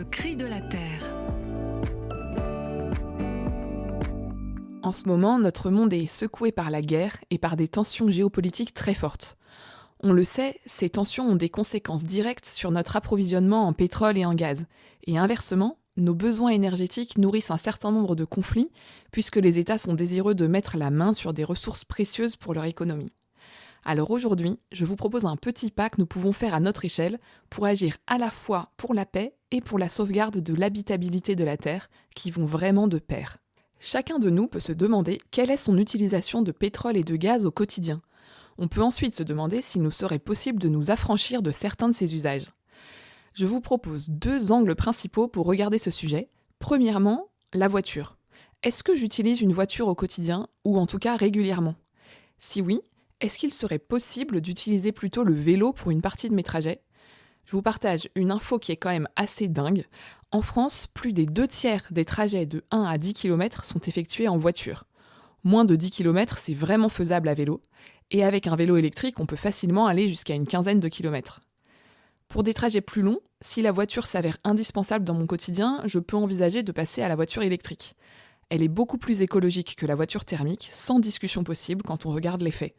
Le cri de la terre. En ce moment, notre monde est secoué par la guerre et par des tensions géopolitiques très fortes. On le sait, ces tensions ont des conséquences directes sur notre approvisionnement en pétrole et en gaz. Et inversement, nos besoins énergétiques nourrissent un certain nombre de conflits, puisque les États sont désireux de mettre la main sur des ressources précieuses pour leur économie. Alors aujourd'hui, je vous propose un petit pas que nous pouvons faire à notre échelle pour agir à la fois pour la paix et pour la sauvegarde de l'habitabilité de la Terre, qui vont vraiment de pair. Chacun de nous peut se demander quelle est son utilisation de pétrole et de gaz au quotidien. On peut ensuite se demander s'il nous serait possible de nous affranchir de certains de ces usages. Je vous propose 2 angles principaux pour regarder ce sujet. Premièrement, la voiture. Est-ce que j'utilise une voiture au quotidien, ou en tout cas régulièrement ? Si oui, est-ce qu'il serait possible d'utiliser plutôt le vélo pour une partie de mes trajets ? Je vous partage une info qui est quand même assez dingue. En France, plus des 2/3 des trajets de 1 à 10 km sont effectués en voiture. Moins de 10 km, c'est vraiment faisable à vélo. Et avec un vélo électrique, on peut facilement aller jusqu'à une quinzaine de kilomètres. Pour des trajets plus longs, si la voiture s'avère indispensable dans mon quotidien, je peux envisager de passer à la voiture électrique. Elle est beaucoup plus écologique que la voiture thermique, sans discussion possible quand on regarde les faits.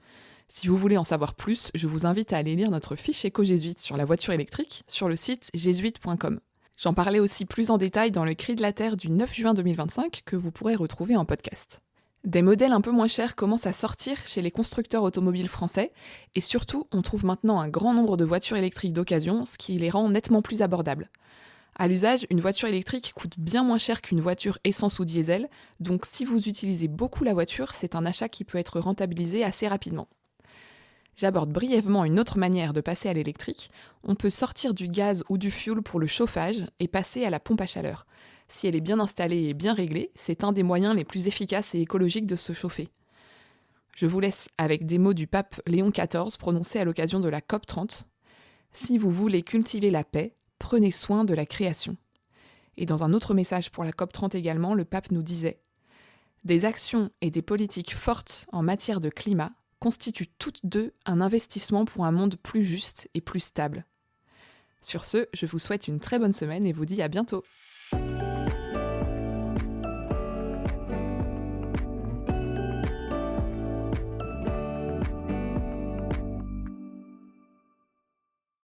Si vous voulez en savoir plus, je vous invite à aller lire notre fiche éco-jésuite sur la voiture électrique sur le site jésuite.com. J'en parlais aussi plus en détail dans le Cri de la Terre du 9 juin 2025 que vous pourrez retrouver en podcast. Des modèles un peu moins chers commencent à sortir chez les constructeurs automobiles français et surtout, on trouve maintenant un grand nombre de voitures électriques d'occasion, ce qui les rend nettement plus abordables. À l'usage, une voiture électrique coûte bien moins cher qu'une voiture essence ou diesel, donc si vous utilisez beaucoup la voiture, c'est un achat qui peut être rentabilisé assez rapidement. J'aborde brièvement une autre manière de passer à l'électrique. On peut sortir du gaz ou du fioul pour le chauffage et passer à la pompe à chaleur. Si elle est bien installée et bien réglée, c'est un des moyens les plus efficaces et écologiques de se chauffer. Je vous laisse avec des mots du pape Léon XIV prononcés à l'occasion de la COP30. Si vous voulez cultiver la paix, prenez soin de la création. Et dans un autre message pour la COP30 également, le pape nous disait « Des actions et des politiques fortes en matière de climat constituent toutes deux un investissement pour un monde plus juste et plus stable. » Sur ce, je vous souhaite une très bonne semaine et vous dis à bientôt.